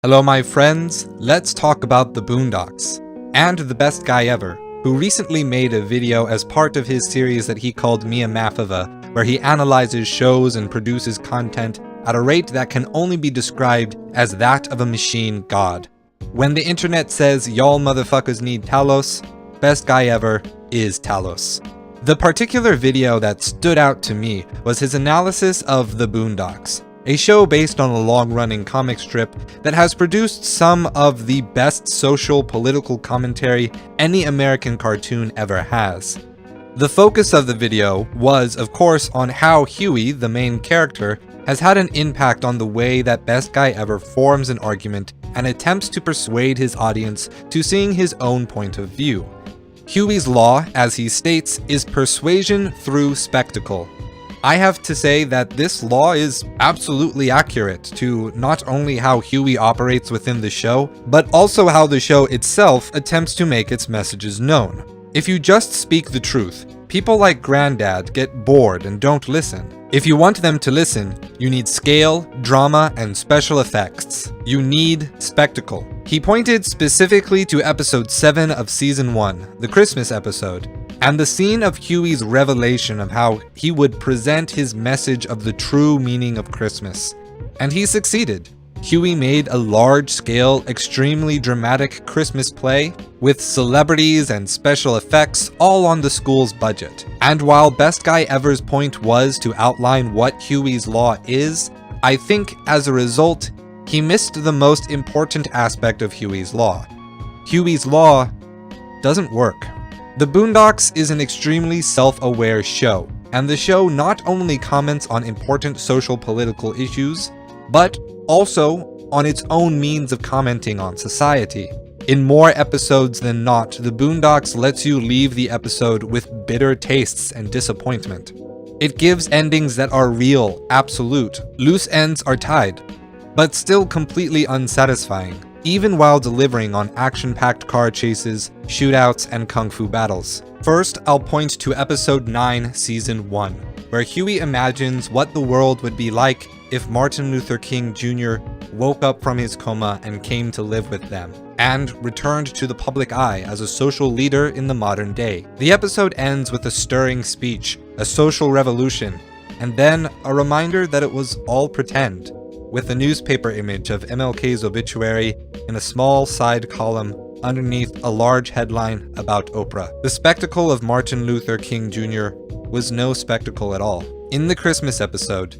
Hello my friends, let's talk about the Boondocks, and the best guy ever, who recently made a video as part of his series that he called Mia Mathova, where he analyzes shows and produces content at a rate that can only be described as that of a machine god. When the internet says y'all motherfuckers need Talos, best guy ever is Talos. The particular video that stood out to me was his analysis of The Boondocks, a show based on a long-running comic strip that has produced some of the best social political commentary any American cartoon ever has. The focus of the video was, of course, on how Huey, the main character, has had an impact on the way that Best Guy Ever forms an argument and attempts to persuade his audience to seeing his own point of view. Huey's law, as he states, is persuasion through spectacle. I have to say that this law is absolutely accurate to not only how Huey operates within the show, but also how the show itself attempts to make its messages known. If you just speak the truth, people like Granddad get bored and don't listen. If you want them to listen, you need scale, drama, and special effects. You need spectacle. He pointed specifically to episode 7 of season 1, the Christmas episode, and the scene of Huey's revelation of how he would present his message of the true meaning of Christmas. And he succeeded. Huey made a large-scale, extremely dramatic Christmas play with celebrities and special effects all on the school's budget. And while Best Guy Ever's point was to outline what Huey's law is, I think as a result, he missed the most important aspect of Huey's law. Huey's law doesn't work. The Boondocks is an extremely self-aware show, and the show not only comments on important social political issues, but also on its own means of commenting on society. In more episodes than not, the Boondocks lets you leave the episode with bitter tastes and disappointment. It gives endings that are real, absolute, loose ends are tied, but still completely unsatisfying, even while delivering on action-packed car chases, shootouts, and kung fu battles. First, I'll point to episode 9, season 1, where Huey imagines what the world would be like if Martin Luther King Jr. woke up from his coma and came to live with them, and returned to the public eye as a social leader in the modern day. The episode ends with a stirring speech, a social revolution, and then a reminder that it was all pretend, with a newspaper image of MLK's obituary in a small side column underneath a large headline about Oprah. The spectacle of Martin Luther King Jr. was no spectacle at all. In the Christmas episode,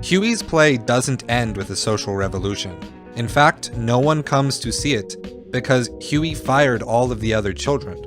Huey's play doesn't end with a social revolution. In fact, no one comes to see it because Huey fired all of the other children.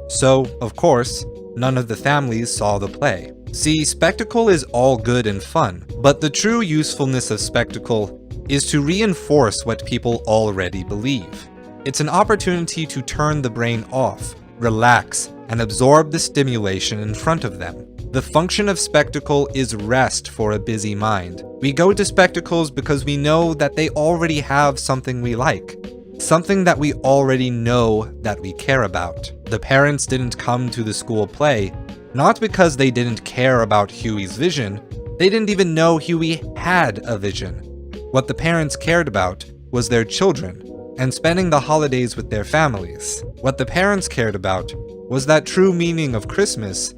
So, of course, none of the families saw the play. See, spectacle is all good and fun, but the true usefulness of spectacle is to reinforce what people already believe. It's an opportunity to turn the brain off, relax, and absorb the stimulation in front of them. The function of spectacle is rest for a busy mind. We go to spectacles because we know that they already have something we like, something that we already know that we care about. The parents didn't come to the school play, not because they didn't care about Huey's vision, they didn't even know Huey had a vision. What the parents cared about was their children, and spending the holidays with their families. What the parents cared about was that true meaning of Christmas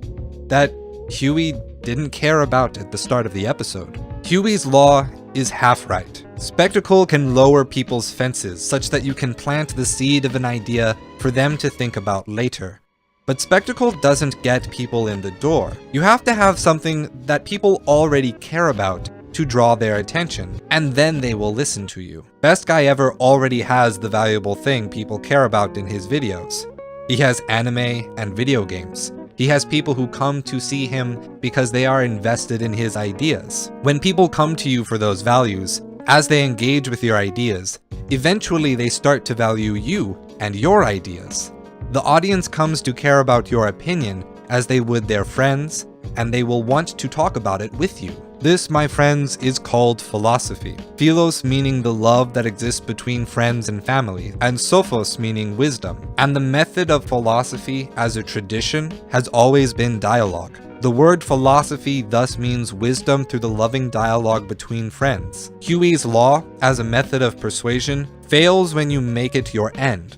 that Huey didn't care about at the start of the episode. Huey's law is half right. Spectacle can lower people's fences such that you can plant the seed of an idea for them to think about later. But spectacle doesn't get people in the door. You have to have something that people already care about to draw their attention, and then they will listen to you. Best Guy Ever already has the valuable thing people care about in his videos. He has anime and video games. He has people who come to see him because they are invested in his ideas. When people come to you for those values, as they engage with your ideas, eventually they start to value you and your ideas. The audience comes to care about your opinion as they would their friends, and they will want to talk about it with you. This, my friends, is called philosophy. Philos meaning the love that exists between friends and family, and sophos meaning wisdom. And the method of philosophy as a tradition has always been dialogue. The word philosophy thus means wisdom through the loving dialogue between friends. Huey's law, as a method of persuasion, fails when you make it your end,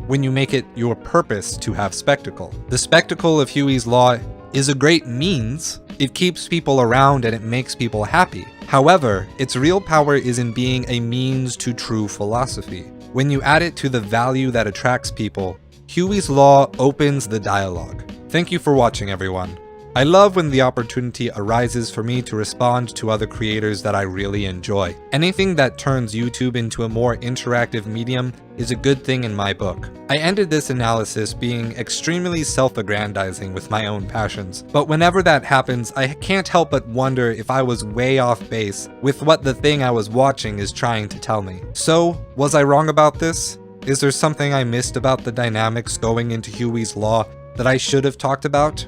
when you make it your purpose to have spectacle. The spectacle of Huey's law is a great means. It keeps people around and it makes people happy. However, its real power is in being a means to true philosophy. When you add it to the value that attracts people, Huey's law opens the dialogue. Thank you for watching, everyone. I love when the opportunity arises for me to respond to other creators that I really enjoy. Anything that turns YouTube into a more interactive medium is a good thing in my book. I ended this analysis being extremely self-aggrandizing with my own passions, but whenever that happens, I can't help but wonder if I was way off base with what the thing I was watching is trying to tell me. So, was I wrong about this? Is there something I missed about the dynamics going into Huey's law that I should have talked about?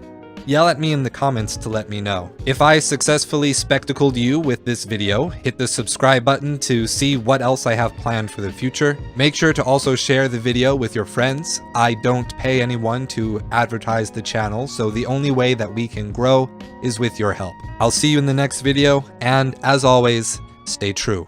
Yell at me in the comments to let me know. If I successfully spectacled you with this video, hit the subscribe button to see what else I have planned for the future. Make sure to also share the video with your friends. I don't pay anyone to advertise the channel, so the only way that we can grow is with your help. I'll see you in the next video, and as always, stay true.